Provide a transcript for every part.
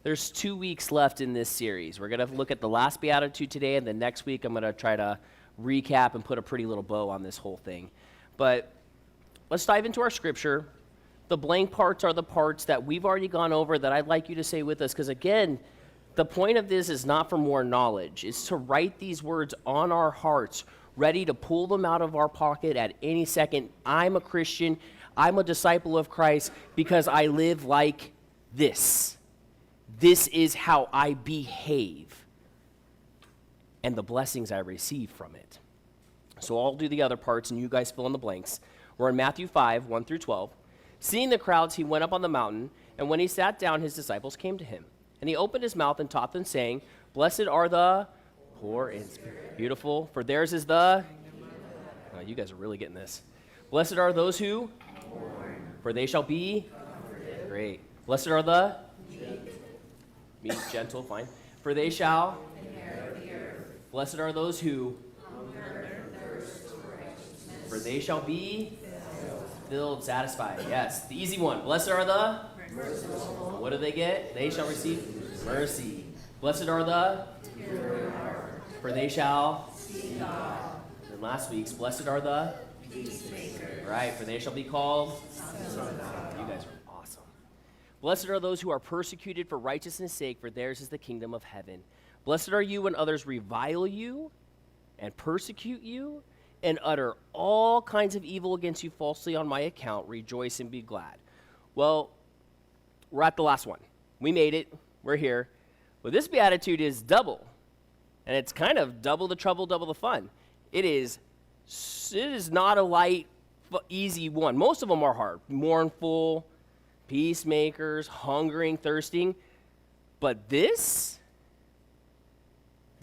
There's 2 weeks left in this series. We're going to look at the last beatitude today, and then next week I'm going to try to recap and put a pretty little bow on this whole thing. But let's dive into our scripture. The blank parts are the parts that we've already gone over that I'd like you to say with us, because again, the point of this is not for more knowledge. It's to write these words on our hearts, ready to pull them out of our pocket at any second. I'm a Christian. I'm a disciple of Christ because I live like this. This is how I behave and the blessings I receive from it. So I'll do the other parts and you guys fill in the blanks. We're in Matthew 5, 1 through 12. Seeing the crowds, he went up on the mountain, and when he sat down, his disciples came to him. And he opened his mouth and taught them, saying, Blessed are the poor in spirit. Beautiful, for theirs is the... Oh, you guys are really getting this. Blessed are those who... For they shall be... Great. Blessed are the... Meek, gentle, fine. For they shall... Blessed are those who... For they shall be... Filled, satisfied. Yes, the easy one. Blessed are the... Merciful. What do they get? They shall receive mercy. Blessed are the... For they shall... See God. And last week's, blessed are the... Peacemakers. Right, for they shall be called... You guys are awesome. Blessed are those who are persecuted for righteousness' sake, for theirs is the kingdom of heaven. Blessed are you when others revile you and persecute you and utter all kinds of evil against you falsely on my account. Rejoice and be glad. Well, we're at the last one. We made it. We're here. Well, this beatitude is double. And it's kind of double the trouble, double the fun. It is not a light, easy one. Most of them are hard. Mournful, peacemakers, hungering, thirsting. But this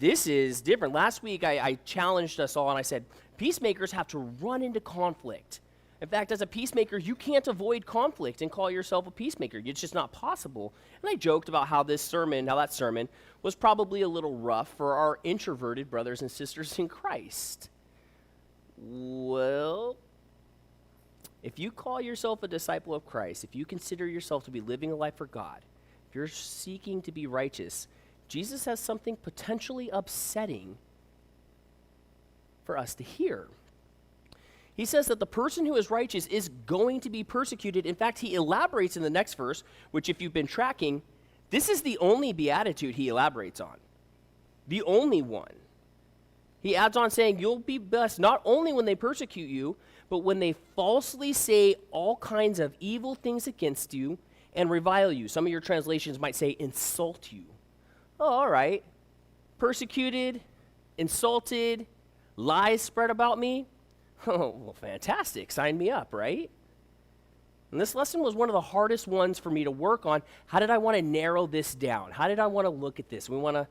is different. Last week, I challenged us all, and I said, peacemakers have to run into conflict. In fact, as a peacemaker, you can't avoid conflict and call yourself a peacemaker. It's just not possible. And I joked about how that sermon was probably a little rough for our introverted brothers and sisters in Christ. Well, if you call yourself a disciple of Christ, if you consider yourself to be living a life for God, if you're seeking to be righteous, Jesus has something potentially upsetting for us to hear. He says that the person who is righteous is going to be persecuted. In fact, he elaborates in the next verse, which if you've been tracking, this is the only beatitude he elaborates on. The only one. He adds on saying, you'll be blessed not only when they persecute you, but when they falsely say all kinds of evil things against you and revile you. Some of your translations might say insult you. Oh, all right. Persecuted, insulted, lies spread about me. Oh, well, fantastic. Sign me up, right? And this lesson was one of the hardest ones for me to work on. How did I want to narrow this down? How did I want to look at this? We want to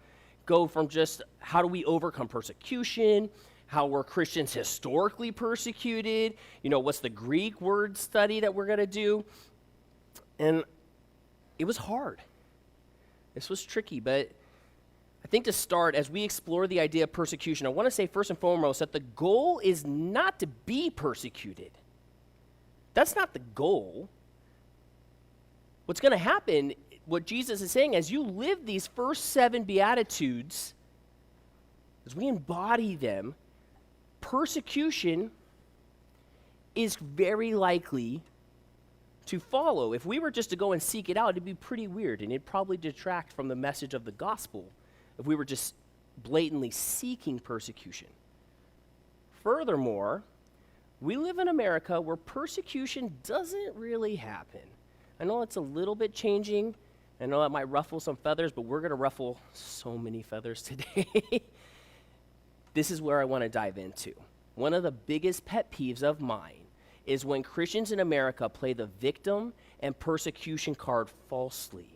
go from just how do we overcome persecution, how were Christians historically persecuted, what's the Greek word study that we're going to do? And it was hard. This was tricky, but I think to start, as we explore the idea of persecution, I want to say first and foremost that the goal is not to be persecuted. That's not the goal. What's going to happen, what Jesus is saying, as you live these first 7 Beatitudes, as we embody them, persecution is very likely to follow. If we were just to go and seek it out, it'd be pretty weird, and it'd probably detract from the message of the gospel if we were just blatantly seeking persecution. Furthermore, we live in America where persecution doesn't really happen. I know it's a little bit changing. I know that might ruffle some feathers, but we're going to ruffle so many feathers today. This is where I want to dive into. One of the biggest pet peeves of mine is when Christians in America play the victim and persecution card falsely.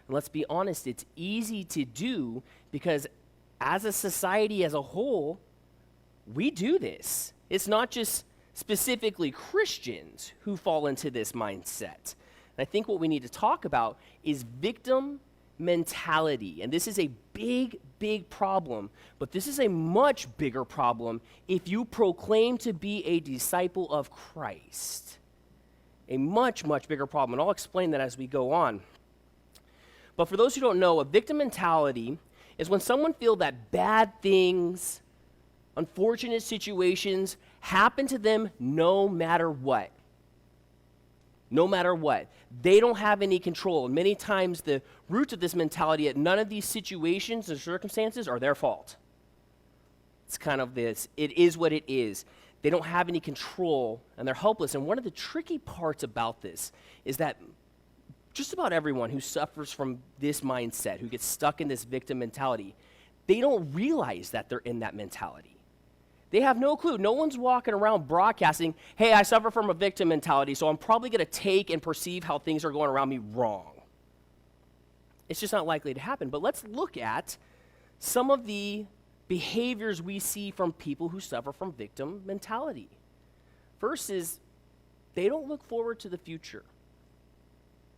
And let's be honest, it's easy to do because as a society as a whole, we do this. It's not just specifically Christians who fall into this mindset. And I think what we need to talk about is victim mentality. And this is a big, big problem, but this is a much bigger problem if you proclaim to be a disciple of Christ. A much, much bigger problem, and I'll explain that as we go on. But for those who don't know, a victim mentality is when someone feels that bad things, unfortunate situations happen to them no matter what. No matter what. They don't have any control. And many times the roots of this mentality at none of these situations or circumstances are their fault. It's kind of this, it is what it is. They don't have any control and they're helpless. And one of the tricky parts about this is that just about everyone who suffers from this mindset, who gets stuck in this victim mentality, they don't realize that they're in that mentality. They have no clue. No one's walking around broadcasting, hey, I suffer from a victim mentality, so I'm probably going to take and perceive how things are going around me wrong. It's just not likely to happen. But let's look at some of the behaviors we see from people who suffer from victim mentality. First is they don't look forward to the future.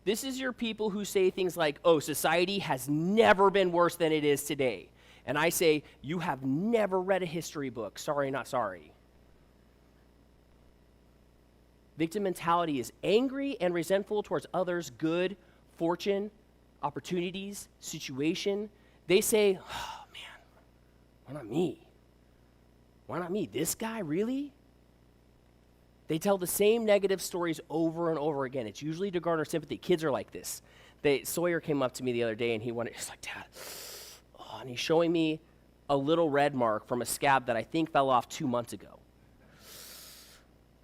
This is your people who say things like, oh, society has never been worse than it is today. And I say, you have never read a history book. Sorry, not sorry. Victim mentality is angry and resentful towards others' good, fortune, opportunities, situation. They say, oh, man, why not me? Why not me? This guy, really? They tell the same negative stories over and over again. It's usually to garner sympathy. Kids are like this. Sawyer came up to me the other day, and he's like, Dad, oh, and he's showing me a little red mark from a scab that I think fell off 2 months ago.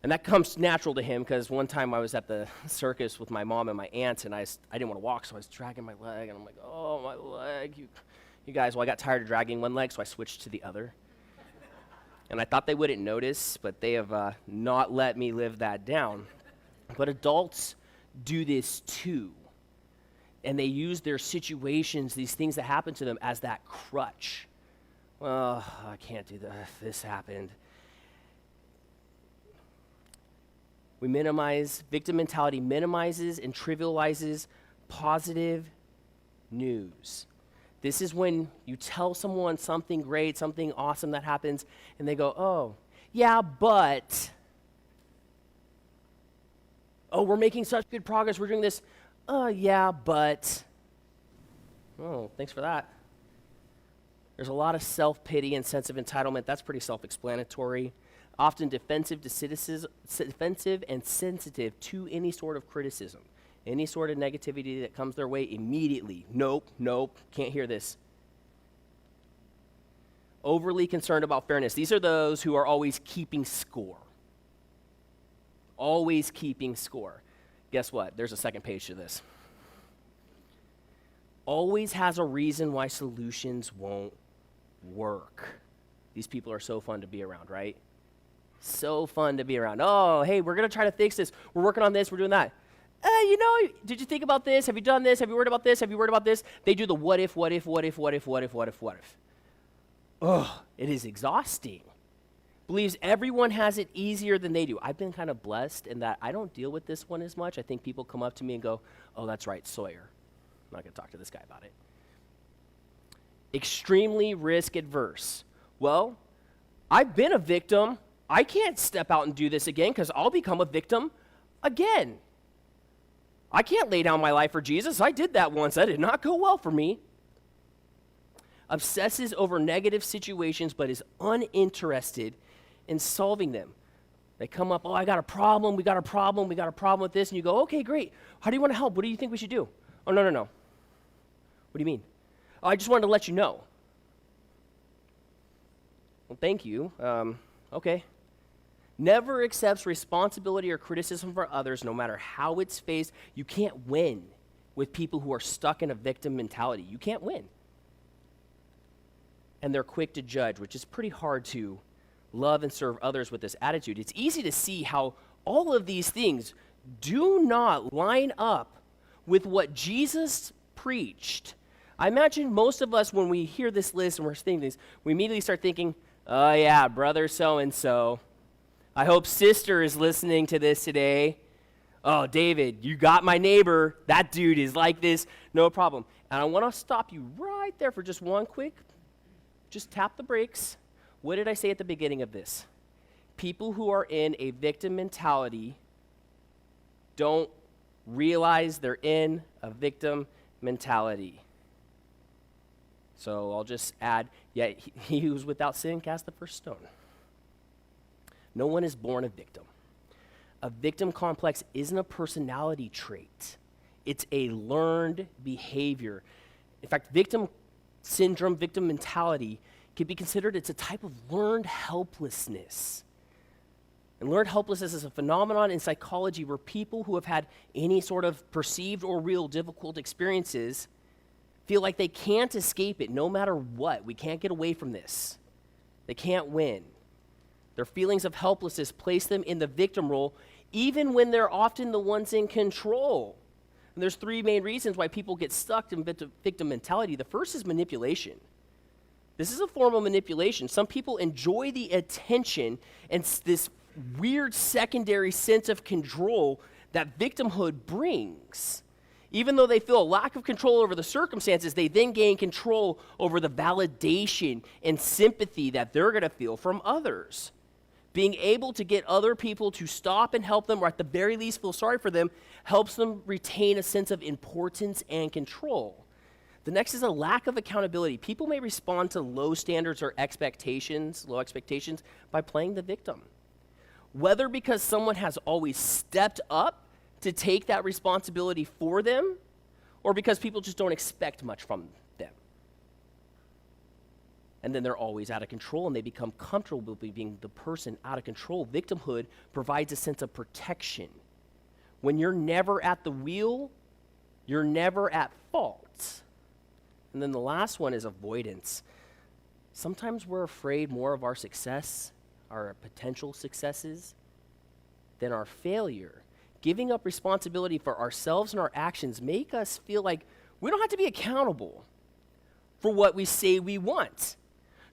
And that comes natural to him because one time I was at the circus with my mom and my aunt, and I didn't want to walk, so I was dragging my leg, and I'm like, oh, my leg. You guys, well, I got tired of dragging one leg, so I switched to the other. And I thought they wouldn't notice, but they have not let me live that down. But adults do this too. And they use their situations, these things that happen to them, as that crutch. Well, I can't do that. This happened. We minimize, victim mentality minimizes and trivializes positive news. This is when you tell someone something great, something awesome that happens, and they go, oh, yeah, but, oh, we're making such good progress, we're doing this, oh, yeah, but, oh, thanks for that. There's a lot of self-pity and sense of entitlement. That's pretty self-explanatory. Often defensive and sensitive to any sort of criticism. Any sort of negativity that comes their way immediately. Nope, can't hear this. Overly concerned about fairness. These are those who are always keeping score. Always keeping score. Guess what? There's a second page to this. Always has a reason why solutions won't work. These people are so fun to be around, right? So fun to be around. Oh, hey, we're going to try to fix this. We're working on this. We're doing that. Did you think about this? Have you done this? Have you worried about this? Have you worried about this? They do the what if. Ugh, it is exhausting. Believes everyone has it easier than they do. I've been kind of blessed in that I don't deal with this one as much. I think people come up to me and go, oh, that's right, Sawyer. I'm not going to talk to this guy about it. Extremely risk adverse. Well, I've been a victim. I can't step out and do this again because I'll become a victim again. I can't lay down my life for Jesus. I did that once. That did not go well for me. Obsesses over negative situations but is uninterested in solving them. They come up, oh, I got a problem, we got a problem with this, and you go, okay, great. How do you want to help? What do you think we should do? Oh, no. What do you mean? Oh, I just wanted to let you know. Well, thank you. Okay. Never accepts responsibility or criticism for others, no matter how it's faced. You can't win with people who are stuck in a victim mentality. You can't win. And they're quick to judge, which is pretty hard to love and serve others with this attitude. It's easy to see how all of these things do not line up with what Jesus preached. I imagine most of us, when we hear this list and we're thinking this, we immediately start thinking, oh yeah, brother so-and-so. I hope sister is listening to this today. Oh, David, you got my neighbor. That dude is like this. No problem. And I want to stop you right there for just one quick, just tap the brakes. What did I say at the beginning of this? People who are in a victim mentality don't realize they're in a victim mentality. So I'll just add, yeah, he who was without sin cast the first stone. No one is born a victim. A victim complex isn't a personality trait. It's a learned behavior. In fact, victim syndrome, victim mentality can be considered, it's a type of learned helplessness. And learned helplessness is a phenomenon in psychology where people who have had any sort of perceived or real difficult experiences feel like they can't escape it no matter what. We can't get away from this. They can't win. Their feelings of helplessness place them in the victim role, even when they're often the ones in control. And there's three main reasons why people get stuck in victim mentality. The first is manipulation. This is a form of manipulation. Some people enjoy the attention and this weird secondary sense of control that victimhood brings. Even though they feel a lack of control over the circumstances, they then gain control over the validation and sympathy that they're going to feel from others. Being able to get other people to stop and help them, or at the very least feel sorry for them, helps them retain a sense of importance and control. The next is a lack of accountability. People may respond to low standards or low expectations, by playing the victim. Whether because someone has always stepped up to take that responsibility for them, or because people just don't expect much from them. And then they're always out of control and they become comfortable with being the person out of control. Victimhood provides a sense of protection. When you're never at the wheel, you're never at fault. And then the last one is avoidance. Sometimes we're afraid more of our success, our potential successes, than our failure. Giving up responsibility for ourselves and our actions make us feel like we don't have to be accountable for what we say we want.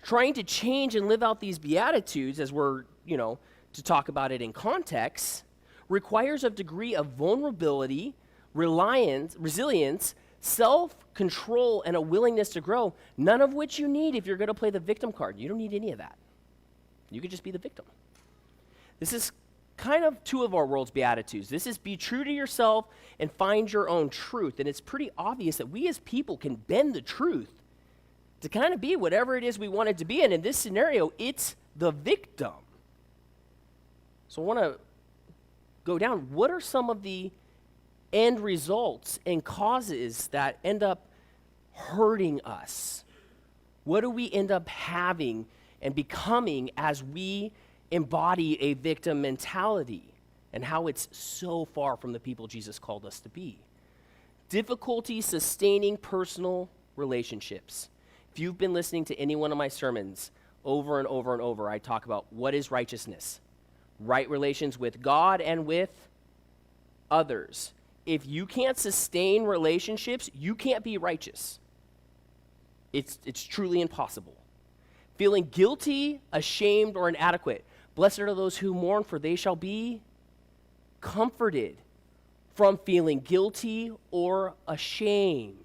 Trying to change and live out these beatitudes, as we're, to talk about it in context, requires a degree of vulnerability, resilience, self-control, and a willingness to grow, none of which you need if you're going to play the victim card. You don't need any of that. You could just be the victim. This is kind of two of our world's beatitudes. This is be true to yourself and find your own truth. And it's pretty obvious that we as people can bend the truth to kind of be whatever it is we want it to be. And in this scenario, it's the victim. So I want to go down. What are some of the end results and causes that end up hurting us? What do we end up having and becoming as we embody a victim mentality, and how it's so far from the people Jesus called us to be? Difficulty sustaining personal relationships. If you've been listening to any one of my sermons over and over and over, I talk about what is righteousness, right relations with God and with others. If you can't sustain relationships, you can't be righteous. It's truly impossible. Feeling guilty, ashamed, or inadequate. Blessed are those who mourn, for they shall be comforted. From feeling guilty or ashamed.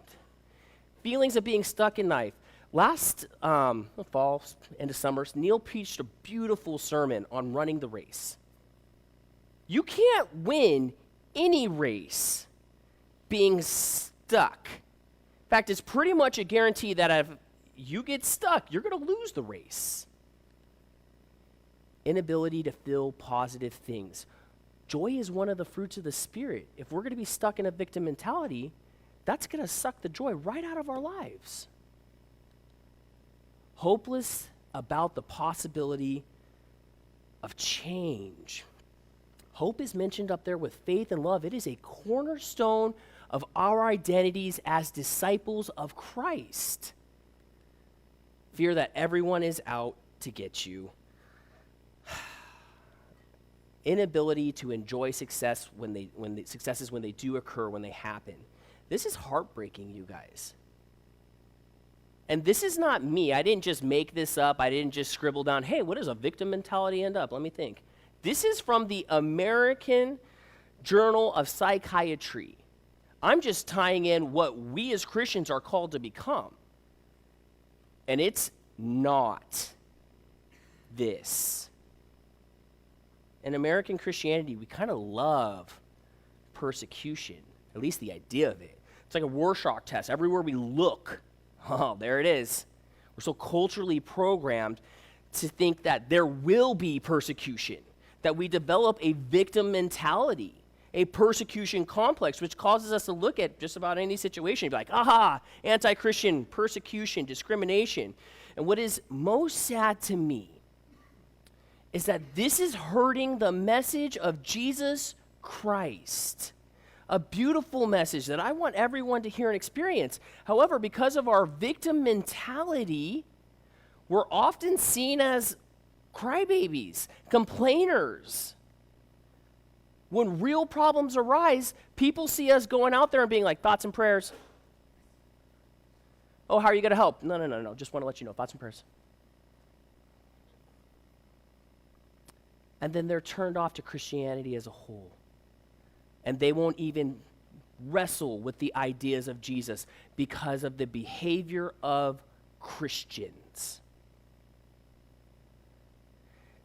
Feelings of being stuck in life. Last fall, end of summer, Neil preached a beautiful sermon on running the race. You can't win any race being stuck. In fact, it's pretty much a guarantee that if you get stuck, you're going to lose the race. Inability to feel positive things. Joy is one of the fruits of the Spirit. If we're going to be stuck in a victim mentality, that's going to suck the joy right out of our lives. Hopeless about the possibility of change. Hope is mentioned up there with faith and love. It is a cornerstone of our identities as disciples of Christ. Fear that everyone is out to get you. Inability to enjoy success when they do occur, when they happen. This is heartbreaking, you guys. And this is not me. I didn't just make this up. I didn't just scribble down, hey, what does a victim mentality end up? Let me think. This is from the American Journal of Psychiatry. I'm just tying in what we as Christians are called to become. And it's not this. In American Christianity, we kind of love persecution, at least the idea of it. It's like a Rorschach test. Everywhere we look, oh, there it is. We're so culturally programmed to think that there will be persecution, that we develop a victim mentality, a persecution complex, which causes us to look at just about any situation and be like, aha, anti-Christian, persecution, discrimination. And what is most sad to me is that this is hurting the message of Jesus Christ. A beautiful message that I want everyone to hear and experience. However, because of our victim mentality, we're often seen as crybabies, complainers. When real problems arise, people see us going out there and being like, thoughts and prayers. Oh, how are you going to help? No. Just want to let you know, thoughts and prayers. And then they're turned off to Christianity as a whole. And they won't even wrestle with the ideas of Jesus because of the behavior of Christians.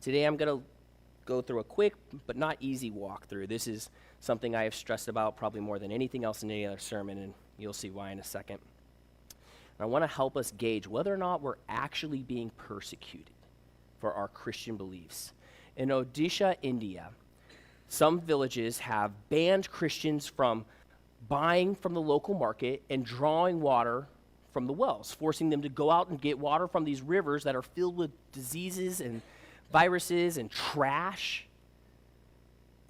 Today I'm going to go through a quick but not easy walkthrough. This is something I have stressed about probably more than anything else in any other sermon, and you'll see why in a second. And I want to help us gauge whether or not we're actually being persecuted for our Christian beliefs. In Odisha, India, some villages have banned Christians from buying from the local market and drawing water from the wells, forcing them to go out and get water from these rivers that are filled with diseases and viruses and trash.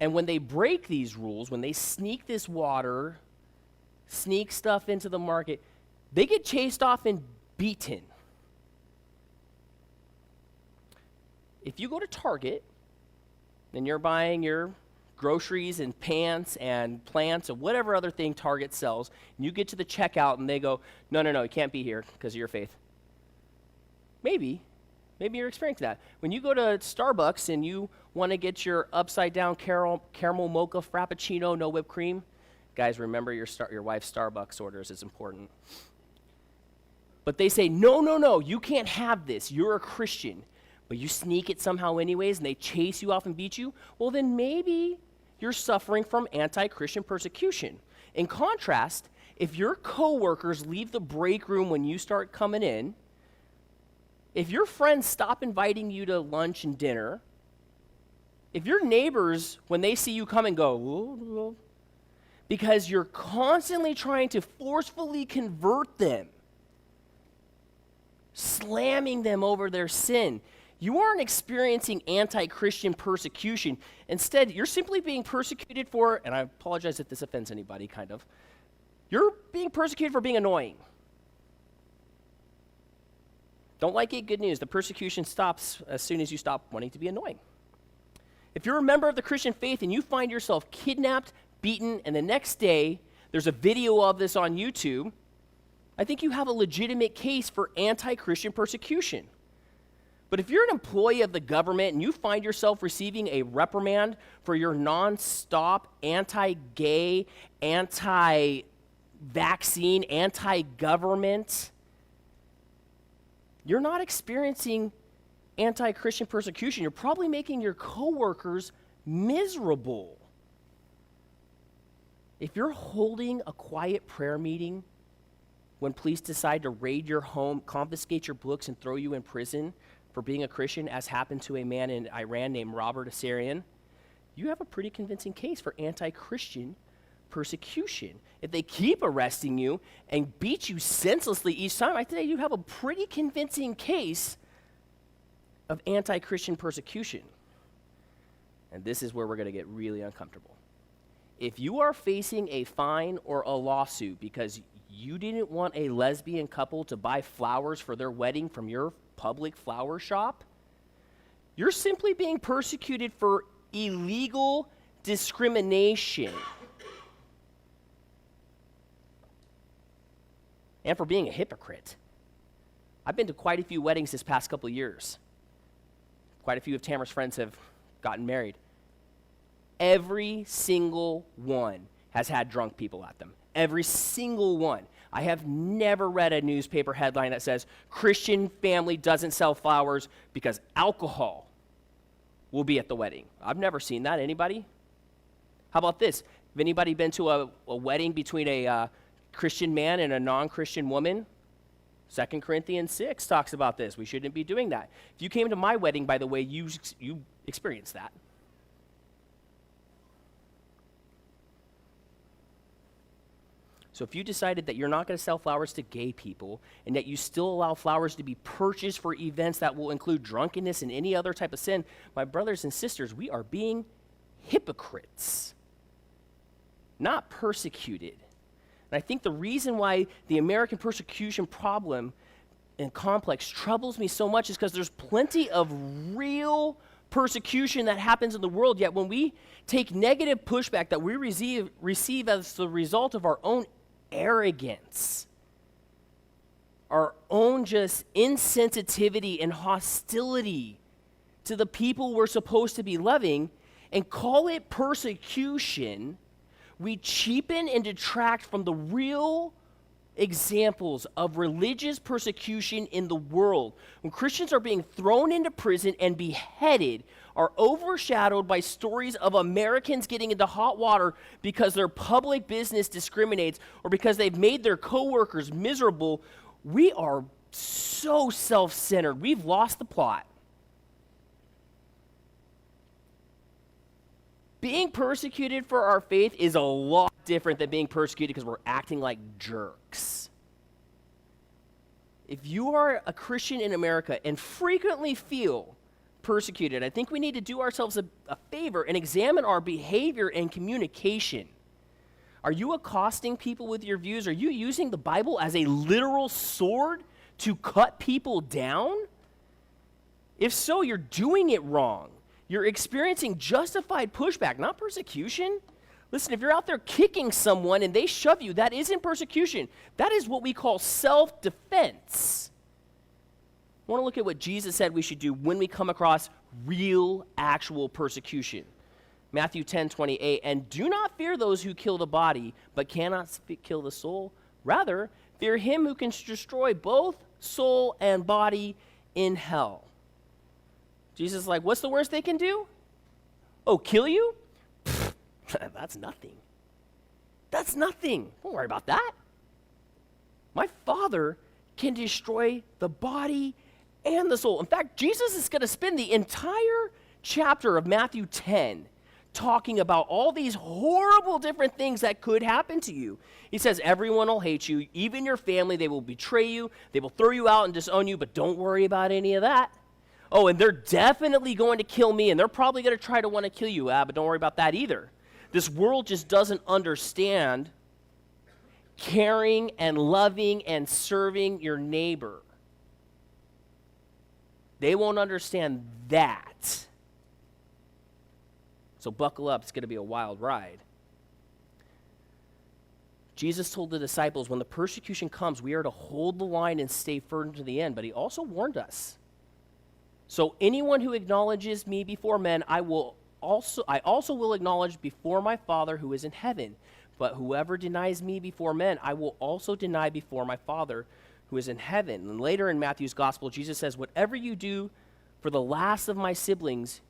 And when they break these rules, when they sneak this water, sneak stuff into the market, they get chased off and beaten. If you go to Target and you're buying your groceries and pants and plants or whatever other thing Target sells, and you get to the checkout and they go, no, you can't be here because of your faith. Maybe you're experiencing that. When you go to Starbucks and you want to get your upside down caramel mocha frappuccino, no whipped cream, guys, remember your wife's Starbucks orders is important. But they say, no, you can't have this. You're a Christian. But you sneak it somehow anyways, and they chase you off and beat you, well, then maybe you're suffering from anti-Christian persecution. In contrast, if your coworkers leave the break room when you start coming in, if your friends stop inviting you to lunch and dinner, if your neighbors, when they see you come and go, whoa, because you're constantly trying to forcefully convert them, slamming them over their sin, you aren't experiencing anti-Christian persecution. Instead, you're simply being persecuted for, and I apologize if this offends anybody, kind of, you're being persecuted for being annoying. Don't like it? Good news. The persecution stops as soon as you stop wanting to be annoying. If you're a member of the Christian faith and you find yourself kidnapped, beaten, and the next day there's a video of this on YouTube, I think you have a legitimate case for anti-Christian persecution. But if you're an employee of the government and you find yourself receiving a reprimand for your nonstop anti-gay, anti-vaccine, anti-government, you're not experiencing anti-Christian persecution. You're probably making your coworkers miserable. If you're holding a quiet prayer meeting when police decide to raid your home, confiscate your books, and throw you in prison for being a Christian, as happened to a man in Iran named Robert Asarian, you have a pretty convincing case for anti-Christian persecution. If they keep arresting you and beat you senselessly each time, I think you have a pretty convincing case of anti-Christian persecution. And this is where we're going to get really uncomfortable. If you are facing a fine or a lawsuit because you didn't want a lesbian couple to buy flowers for their wedding from your public flower shop, you're simply being persecuted for illegal discrimination and for being a hypocrite. I've been to quite a few weddings this past couple of years. Quite a few of Tamara's friends have gotten married. Every single one has had drunk people at them. Every single one. I have never read a newspaper headline that says, Christian family doesn't sell flowers because alcohol will be at the wedding. I've never seen that. Anybody? How about this? Have anybody been to a wedding between a Christian man and a non-Christian woman. 2 Corinthians 6 talks about this. We shouldn't be doing that. If you came to my wedding, by the way, you experienced that. So if you decided that you're not going to sell flowers to gay people and that you still allow flowers to be purchased for events that will include drunkenness and any other type of sin, my brothers and sisters, we are being hypocrites, not persecuted. And I think the reason why the American persecution problem and complex troubles me so much is because there's plenty of real persecution that happens in the world, yet when we take negative pushback that we receive as the result of our own arrogance, our own just insensitivity and hostility to the people we're supposed to be loving, and call it persecution, we cheapen and detract from the real examples of religious persecution in the world. When Christians are being thrown into prison and beheaded, are overshadowed by stories of Americans getting into hot water because their public business discriminates or because they've made their coworkers miserable, we are so self-centered. We've lost the plot. Being persecuted for our faith is a lot different than being persecuted because we're acting like jerks. If you are a Christian in America and frequently feel persecuted, I think we need to do ourselves a favor and examine our behavior and communication. Are you accosting people with your views? Are you using the Bible as a literal sword to cut people down? If so, you're doing it wrong. You're experiencing justified pushback, not persecution. Listen, if you're out there kicking someone and they shove you, that isn't persecution. That is what we call self-defense. I want to look at what Jesus said we should do when we come across real, actual persecution. Matthew 10:28, and do not fear those who kill the body, but cannot kill the soul. Rather, fear him who can destroy both soul and body in hell. Jesus is like, what's the worst they can do? Oh, kill you? Pfft, that's nothing. That's nothing. Don't worry about that. My Father can destroy the body and the soul. In fact, Jesus is going to spend the entire chapter of Matthew 10 talking about all these horrible different things that could happen to you. He says, everyone will hate you, even your family. They will betray you. They will throw you out and disown you, but don't worry about any of that. Oh, and they're definitely going to kill me, and they're probably going to try to want to kill you, but don't worry about that either. This world just doesn't understand caring and loving and serving your neighbor. They won't understand that. So buckle up, it's going to be a wild ride. Jesus told the disciples, when the persecution comes, we are to hold the line and stay firm to the end, but he also warned us. So anyone who acknowledges me before men, I also will acknowledge before my Father who is in heaven. But whoever denies me before men, I will also deny before my Father who is in heaven. And later in Matthew's gospel, Jesus says, whatever you do for the last of my siblings,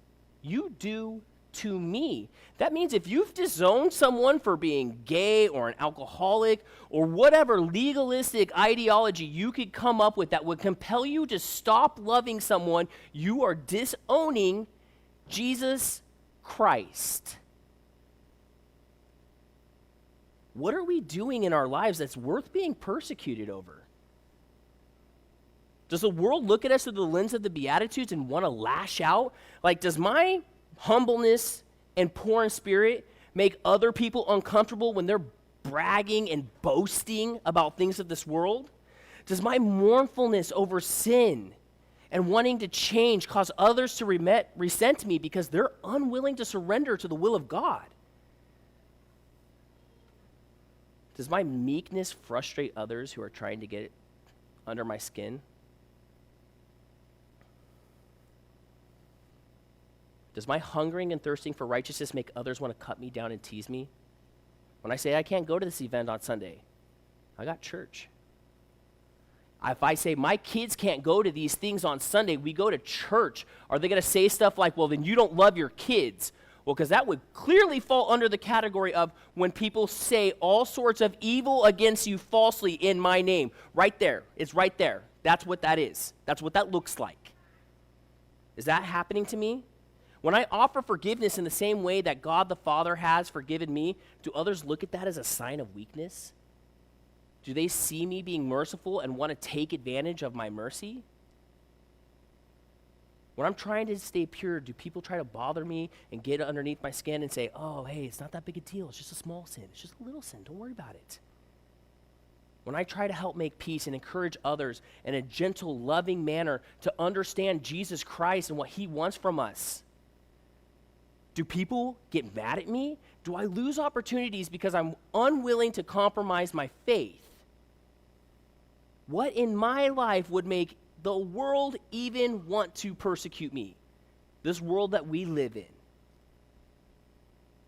you do to me. That means if you've disowned someone for being gay or an alcoholic or whatever legalistic ideology you could come up with that would compel you to stop loving someone, you are disowning Jesus Christ. What are we doing in our lives that's worth being persecuted over? Does the world look at us through the lens of the Beatitudes and want to lash out? Like, does my humbleness and poor in spirit make other people uncomfortable when they're bragging and boasting about things of this world? Does my mournfulness over sin and wanting to change cause others to resent me because they're unwilling to surrender to the will of God? Does my meekness frustrate others who are trying to get under my skin? Does my hungering and thirsting for righteousness make others want to cut me down and tease me? When I say I can't go to this event on Sunday, I got church. If I say my kids can't go to these things on Sunday, we go to church, are they going to say stuff like, well, then you don't love your kids? Well, because that would clearly fall under the category of when people say all sorts of evil against you falsely in my name. Right there. It's right there. That's what that is. That's what that looks like. Is that happening to me? When I offer forgiveness in the same way that God the Father has forgiven me, do others look at that as a sign of weakness? Do they see me being merciful and want to take advantage of my mercy? When I'm trying to stay pure, do people try to bother me and get underneath my skin and say, oh, hey, it's not that big a deal. It's just a small sin. It's just a little sin. Don't worry about it. When I try to help make peace and encourage others in a gentle, loving manner to understand Jesus Christ and what he wants from us, do people get mad at me? Do I lose opportunities because I'm unwilling to compromise my faith? What in my life would make the world even want to persecute me? This world that we live in.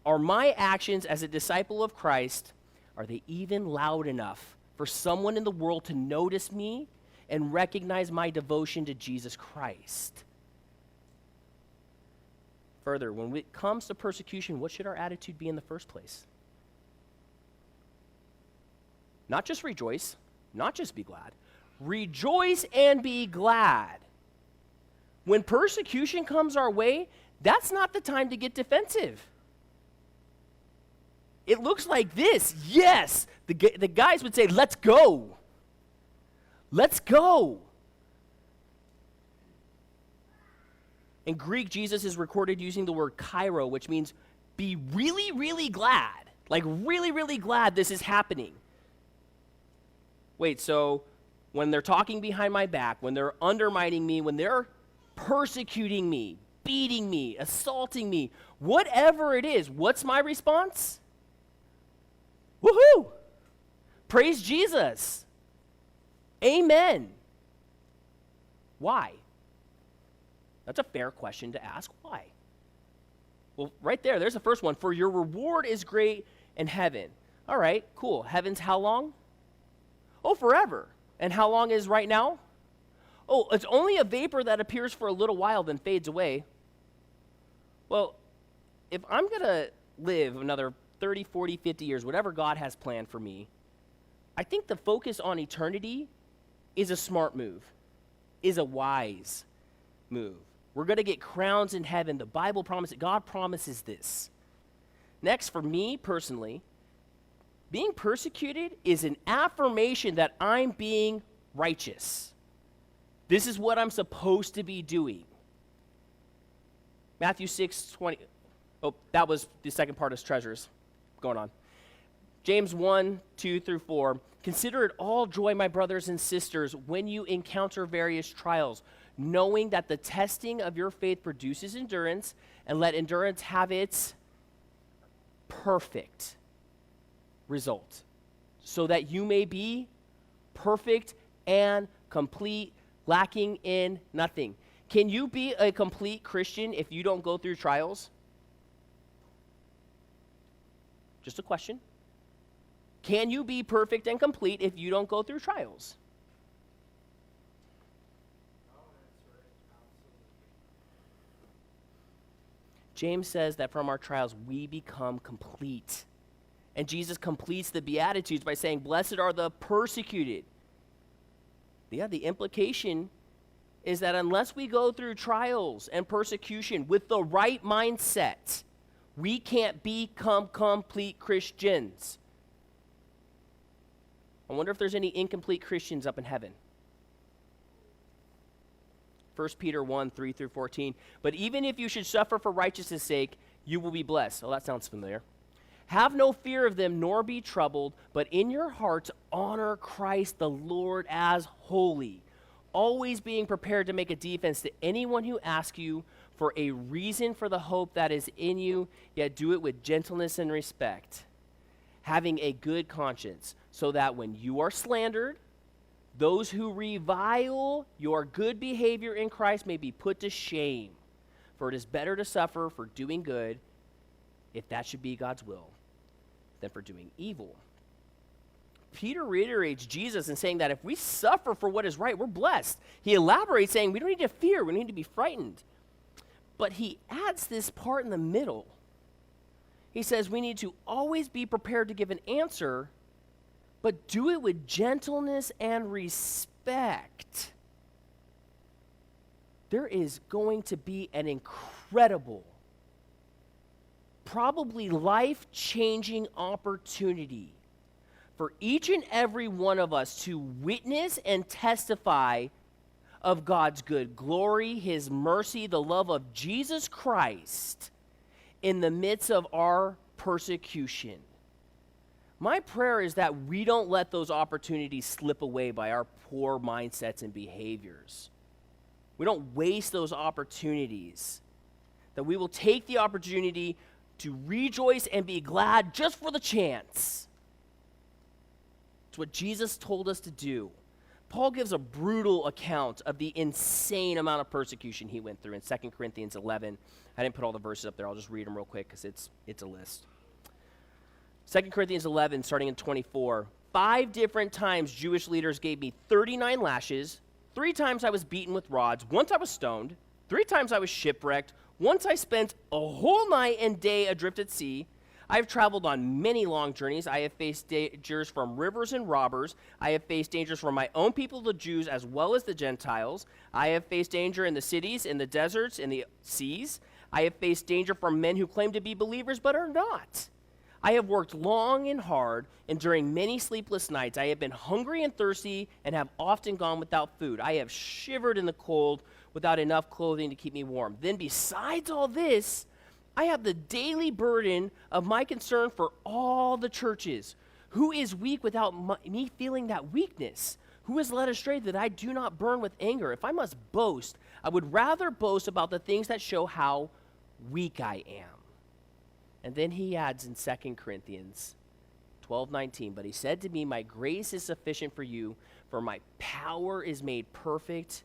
Are my actions as a disciple of Christ, are they even loud enough for someone in the world to notice me and recognize my devotion to Jesus Christ? Further, when it comes to persecution, what should our attitude be in the first place? Not just rejoice, not just be glad. Rejoice and be glad. When persecution comes our way, that's not the time to get defensive. It looks like this. Yes, the guys would say, let's go. Let's go. In Greek, Jesus is recorded using the word kairo, which means be really, really glad. Like really, really glad this is happening. Wait, so when they're talking behind my back, when they're undermining me, when they're persecuting me, beating me, assaulting me, whatever it is, what's my response? Woohoo! Praise Jesus. Amen. Why? That's a fair question to ask. Why? Well, right there's the first one. For your reward is great in heaven. All right, cool. Heaven's how long? Oh, forever. And how long is right now? Oh, it's only a vapor that appears for a little while, then fades away. Well, if I'm going to live another 30, 40, 50 years, whatever God has planned for me, I think the focus on eternity is a smart move, is a wise move. We're going to get crowns in heaven. The Bible promises, God promises this. Next, for me personally, being persecuted is an affirmation that I'm being righteous. This is what I'm supposed to be doing. Matthew 6:20. Oh, that was the second part of treasures. Going on. James 1:2-4. Consider it all joy, my brothers and sisters, when you encounter various trials, knowing that the testing of your faith produces endurance, and let endurance have its perfect result, so that you may be perfect and complete, lacking in nothing. Can you be a complete Christian if you don't go through trials? Just a question. Can you be perfect and complete if you don't go through trials? James says that from our trials we become complete. And Jesus completes the Beatitudes by saying, blessed are the persecuted. Yeah, the implication is that unless we go through trials and persecution with the right mindset, we can't become complete Christians. I wonder if there's any incomplete Christians up in heaven. 1 Peter 1:3-14. But even if you should suffer for righteousness' sake, you will be blessed. Oh, that sounds familiar. Have no fear of them, nor be troubled, but in your hearts honor Christ the Lord as holy, always being prepared to make a defense to anyone who asks you for a reason for the hope that is in you, yet do it with gentleness and respect, having a good conscience, so that when you are slandered, those who revile your good behavior in Christ may be put to shame. For it is better to suffer for doing good, if that should be God's will, than for doing evil. Peter reiterates Jesus in saying that if we suffer for what is right, we're blessed. He elaborates saying we don't need to fear, we don't need to be frightened. But he adds this part in the middle. He says we need to always be prepared to give an answer, but do it with gentleness and respect. There is going to be an incredible, probably life-changing opportunity for each and every one of us to witness and testify of God's good glory, his mercy, the love of Jesus Christ in the midst of our persecution. My prayer is that we don't let those opportunities slip away by our poor mindsets and behaviors. We don't waste those opportunities. That we will take the opportunity to rejoice and be glad just for the chance. It's what Jesus told us to do. Paul gives a brutal account of the insane amount of persecution he went through in 2 Corinthians 11. I didn't put all the verses up there. I'll just read them real quick because it's a list. 2 Corinthians 11, starting in 24. 5 different times Jewish leaders gave me 39 lashes. 3 times I was beaten with rods. Once I was stoned. 3 times I was shipwrecked. Once I spent a whole night and day adrift at sea. I have traveled on many long journeys. I have faced dangers from rivers and robbers. I have faced dangers from my own people, the Jews, as well as the Gentiles. I have faced danger in the cities, in the deserts, in the seas. I have faced danger from men who claim to be believers but are not. I have worked long and hard, enduring many sleepless nights. I have been hungry and thirsty and have often gone without food. I have shivered in the cold without enough clothing to keep me warm. Then besides all this, I have the daily burden of my concern for all the churches. Who is weak without me feeling that weakness? Who is led astray that I do not burn with anger? If I must boast, I would rather boast about the things that show how weak I am. And then he adds in 2 Corinthians 12:19, but he said to me, my grace is sufficient for you, for my power is made perfect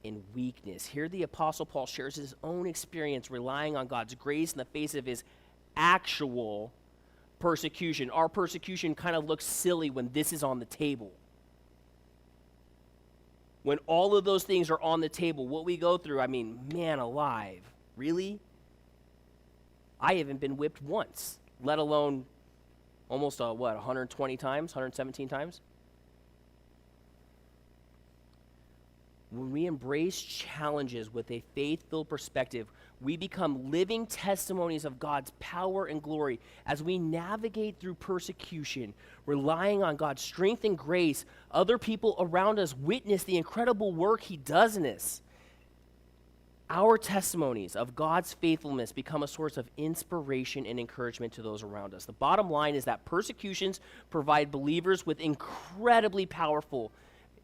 in weakness. Here the Apostle Paul shares his own experience relying on God's grace in the face of his actual persecution. Our persecution kind of looks silly when this is on the table. When all of those things are on the table, what we go through, I mean, man alive, really? I haven't been whipped once, let alone almost, 120 times, 117 times? When we embrace challenges with a faith-filled perspective, we become living testimonies of God's power and glory as we navigate through persecution, relying on God's strength and grace. Other people around us witness the incredible work he does in us. Our testimonies of God's faithfulness become a source of inspiration and encouragement to those around us. The bottom line is that persecutions provide believers with incredibly powerful,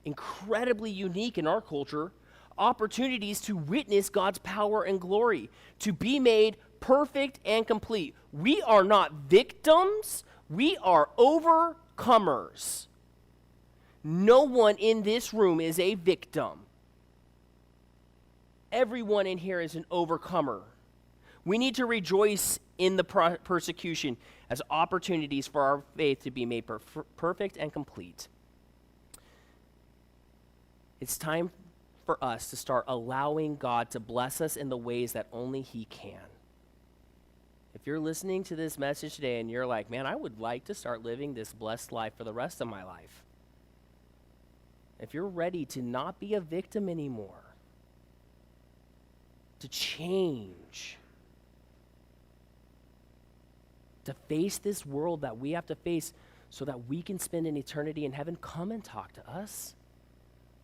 incredibly unique in our culture, opportunities to witness God's power and glory, to be made perfect and complete. We are not victims, we are overcomers. No one in this room is a victim. Everyone in here is an overcomer. We need to rejoice in the persecution as opportunities for our faith to be made perfect and complete. It's time for us to start allowing God to bless us in the ways that only he can. If you're listening to this message today and you're like, man, I would like to start living this blessed life for the rest of my life. If you're ready to not be a victim anymore, to change, to face this world that we have to face so that we can spend an eternity in heaven, come and talk to us.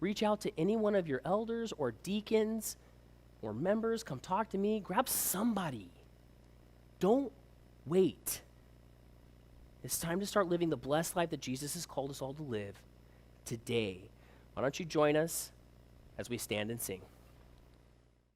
Reach out to any one of your elders or deacons or members. Come talk to me. Grab somebody. Don't wait. It's time to start living the blessed life that Jesus has called us all to live today. Why don't you join us as we stand and sing?